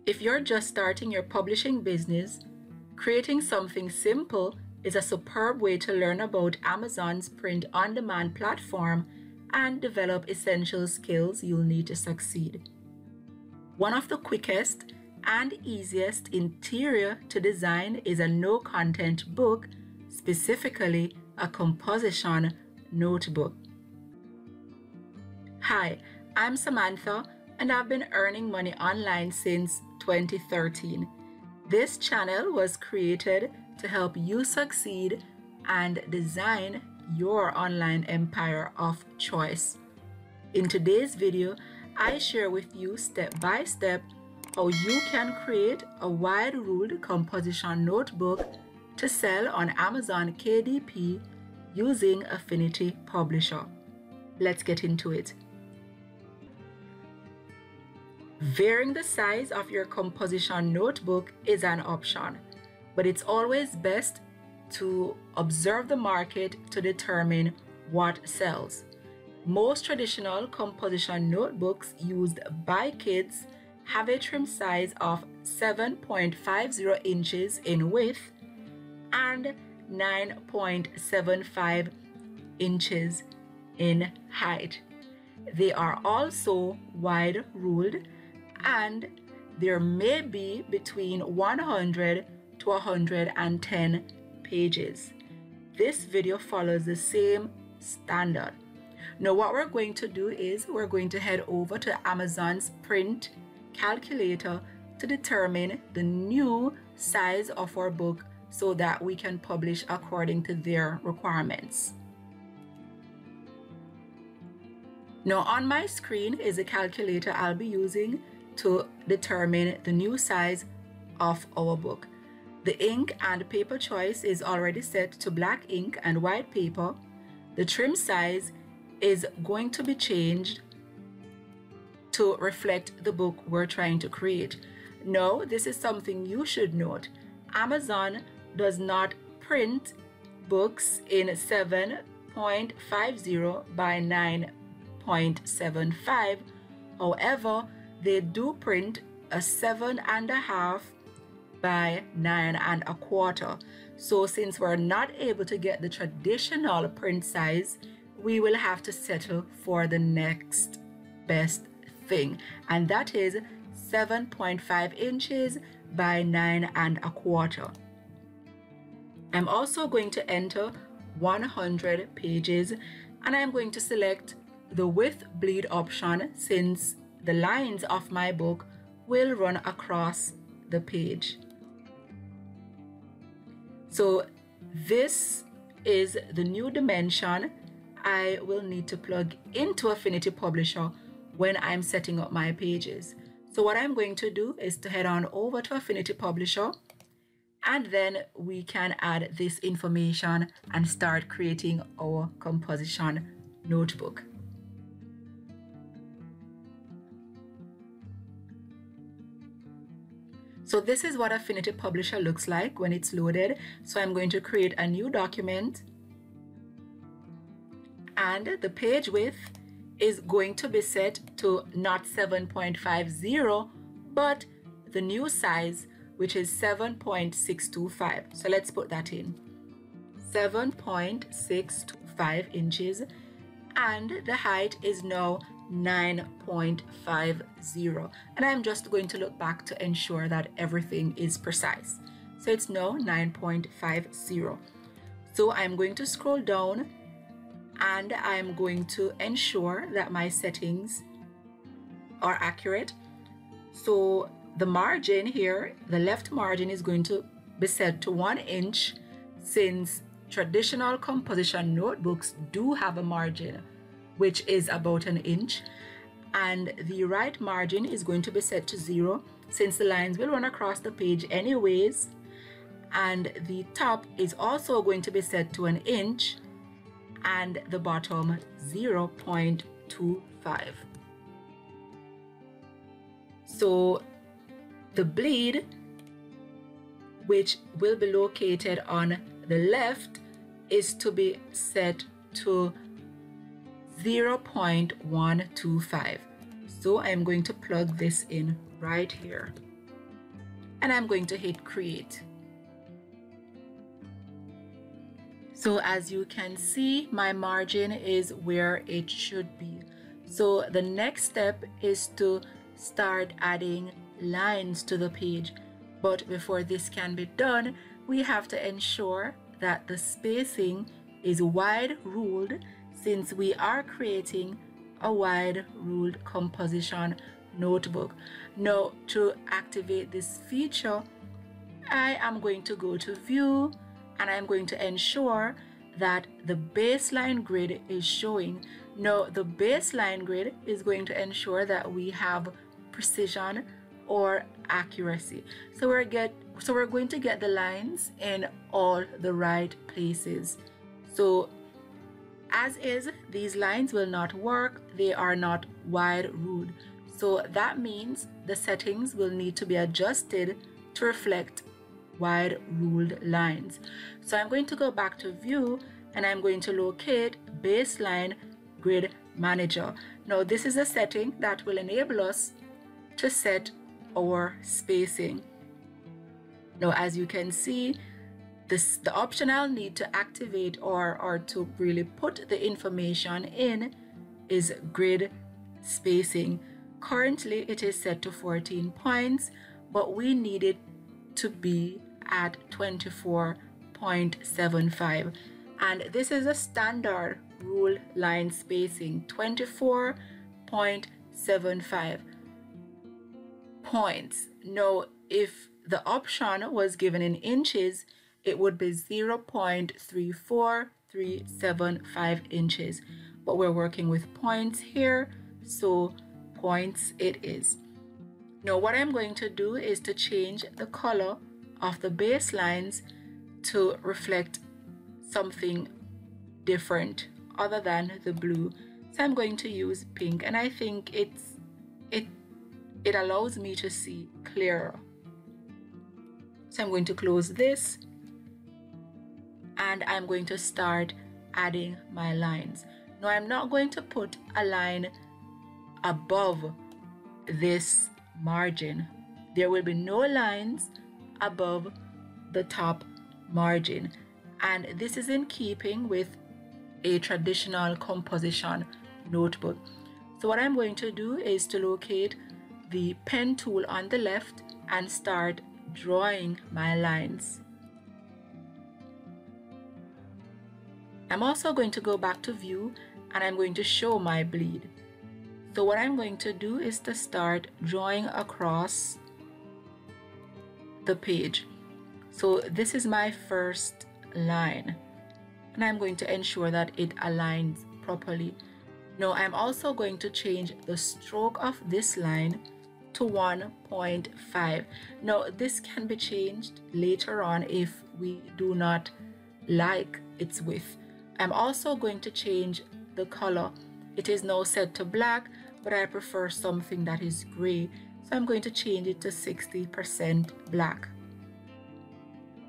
If you're just starting your publishing business, creating something simple is a superb way to learn about Amazon's print-on-demand platform and develop essential skills you'll need to succeed. One of the quickest and easiest interior to design is a no-content book, specifically a composition notebook. Hi, I'm Samantha, and I've been earning money online since 2013. This channel was created to help you succeed and design your online empire of choice. In today's video, I share with you step by step how you can create a wide-ruled composition notebook to sell on Amazon KDP using Affinity Publisher. Let's get into it. Varying the size of your composition notebook is an option, but it's always best to observe the market to determine what sells. Most traditional composition notebooks used by kids have a trim size of 7.50 inches in width and 9.75 inches in height. They are also wide-ruled, and there may be between 100 to 110 pages. This video follows the same standard. Now what we're going to do is we're going to head over to Amazon's print calculator to determine the new size of our book so that we can publish according to their requirements. Now on my screen is a calculator I'll be using to determine the new size of our book. The ink and paper choice is already set to black ink and white paper. The trim size is going to be changed to reflect the book we're trying to create. Now, this is something you should note. Amazon does not print books in 7.50 by 9.75. However, they do print a 7.5 by 9.25. So since we're not able to get the traditional print size, we will have to settle for the next best thing, and that is 7.5 inches by 9.25. I'm also going to enter 100 pages, and I'm going to select the width bleed option since the lines of my book will run across the page. So this is the new dimension I will need to plug into Affinity Publisher when I'm setting up my pages. So what I'm going to do is to head on over to Affinity Publisher, and then we can add this information and start creating our composition notebook. So this is what Affinity Publisher looks like when it's loaded. So I'm going to create a new document, and the page width is going to be set to not 7.50 but the new size, which is 7.625. So let's put that in, 7.625 inches, and the height is now 9.50, and I'm just going to look back to ensure that everything is precise. So it's now 9.50. So I'm going to scroll down, and I'm going to ensure that my settings are accurate. So the margin here, the left margin, is going to be set to 1 inch, since traditional composition notebooks do have a margin which is about 1 inch, and the right margin is going to be set to 0 since the lines will run across the page anyways, and the top is also going to be set to 1 inch and the bottom 0.25. So the bleed, which will be located on the left, is to be set to 0.125. So I'm going to plug this in right here. and I'm going to hit create. So as you can see, my margin is where it should be. So the next step is to start adding lines to the page. But before this can be done, we have to ensure that the spacing is wide ruled, since we are creating a wide ruled composition notebook. Now, to activate this feature, I am going to go to View, and I'm going to ensure that the baseline grid is showing. Now, the baseline grid is going to ensure that we have precision or accuracy. So we're going to get the lines in all the right places. So as is, these lines will not work. They are not wide ruled. So that means the settings will need to be adjusted to reflect wide ruled lines. So I'm going to go back to View, and I'm going to locate Baseline Grid Manager. Now this is a setting that will enable us to set our spacing. Now as you can see, the option I'll need to activate or to really put the information in is grid spacing. Currently it is set to 14 points, but we need it to be at 24.75, and this is a standard rule line spacing, 24.75 points. Now if the option was given in inches, it would be 0.34375 inches, but we're working with points here, so points it is. Now what I'm going to do is to change the color of the baselines to reflect something different other than the blue. So I'm going to use pink, and I think it allows me to see clearer. So I'm going to close this, and I'm going to start adding my lines. Now I'm not going to put a line above this margin. There will be no lines above the top margin, and this is in keeping with a traditional composition notebook. So what I'm going to do is to locate the pen tool on the left and start drawing my lines. I'm also going to go back to View, and I'm going to show my bleed. So what I'm going to do is to start drawing across the page. So this is my first line, and I'm going to ensure that it aligns properly. Now I'm also going to change the stroke of this line to 1.5. Now this can be changed later on if we do not like its width. I'm also going to change the color. It is now set to black, but I prefer something that is gray, so I'm going to change it to 60% black.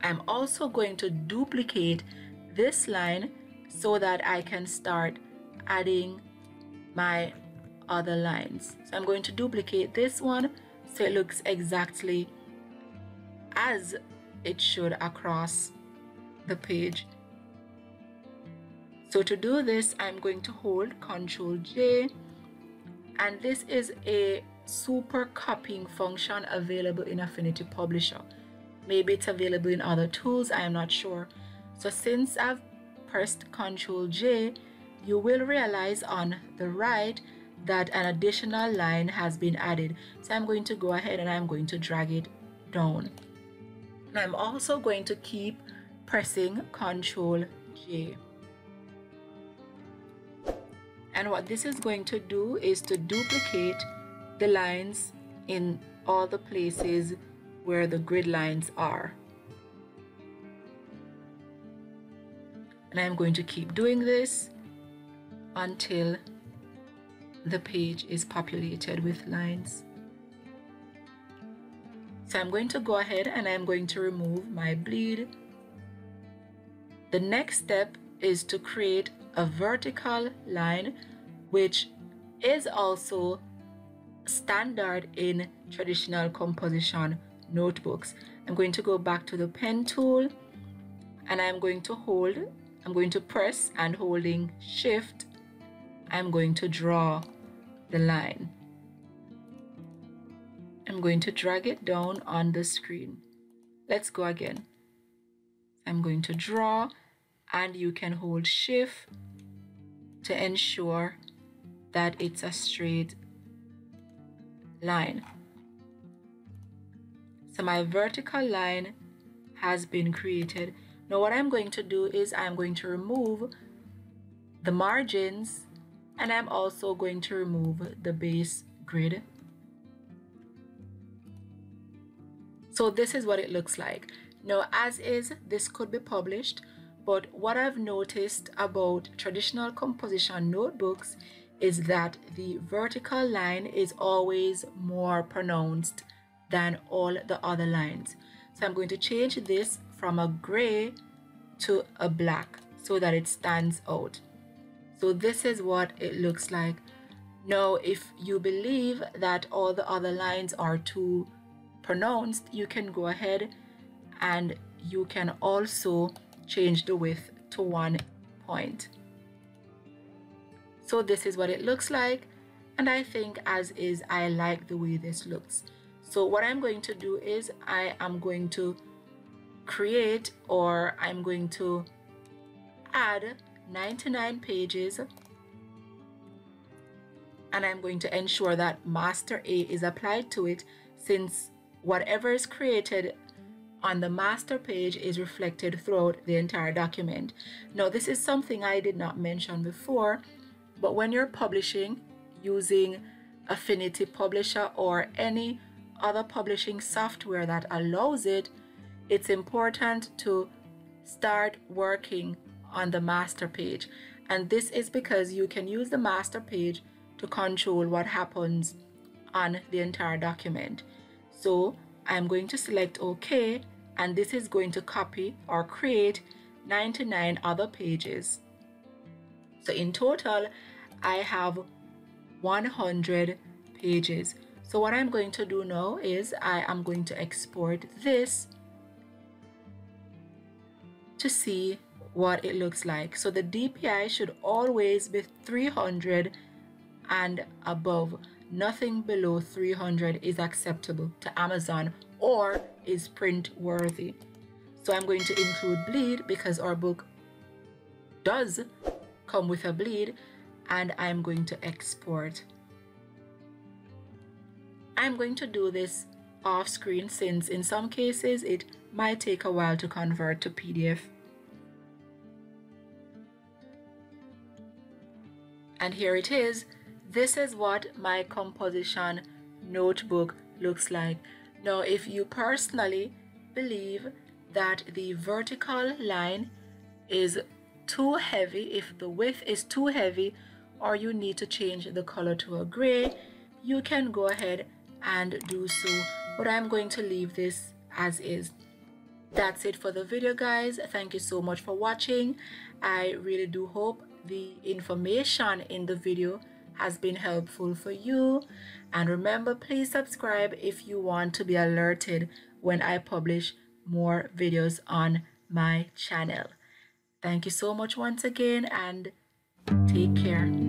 I'm also going to duplicate this line so that I can start adding my other lines. So I'm going to duplicate this one so it looks exactly as it should across the page. So to do this, I'm going to hold Ctrl J, and this is a super copying function available in Affinity Publisher. Maybe it's available in other tools, I am not sure. So since I've pressed Ctrl J, you will realize on the right that an additional line has been added. So I'm going to go ahead and I'm going to drag it down. And I'm also going to keep pressing Ctrl J. And what this is going to do is to duplicate the lines in all the places where the grid lines are. And I'm going to keep doing this until the page is populated with lines. So I'm going to go ahead and I'm going to remove my bleed. The next step is to create a vertical line, which is also standard in traditional composition notebooks. I'm going to go back to the pen tool, and I'm going to press, and holding shift, I'm going to draw the line. I'm going to drag it down on the screen. Let's go again. I'm going to draw, and you can hold shift to ensure that it's a straight line. So my vertical line has been created. Now what I'm going to do is I'm going to remove the margins, and I'm also going to remove the base grid. So this is what it looks like. Now, as is, this could be published, but what I've noticed about traditional composition notebooks is that the vertical line is always more pronounced than all the other lines. So I'm going to change this from a gray to a black so that it stands out. So this is what it looks like. Now, if you believe that all the other lines are too pronounced, you can go ahead and you can also change the width to 1 point. So this is what it looks like, and I think as is, I like the way this looks. So what I'm going to do is I am going to create, or I'm going to add 99 pages, and I'm going to ensure that Master A is applied to it, since whatever is created on the master page is reflected throughout the entire document. Now, this is something I did not mention before, but when you're publishing using Affinity Publisher or any other publishing software that allows it, it's important to start working on the master page. And this is because you can use the master page to control what happens on the entire document. So I'm going to select OK, and this is going to copy or create 99 other pages. So in total, I have 100 pages. So what I'm going to do now is I am going to export this to see what it looks like. So the DPI should always be 300 and above. Nothing below 300 is acceptable to Amazon or is print worthy. So I'm going to include bleed because our book does come with a bleed, and I'm going to export. I'm going to do this off screen since in some cases it might take a while to convert to PDF. And here it is. This is what my composition notebook looks like. Now, if you personally believe that the vertical line is too heavy, if the width is too heavy, or you need to change the color to a gray, you can go ahead and do so, but I'm going to leave this as is. That's it for the video, guys. Thank you so much for watching. I really do hope the information in the video has been helpful for you, and remember, please subscribe if you want to be alerted when I publish more videos on my channel. Thank you so much once again, and take care.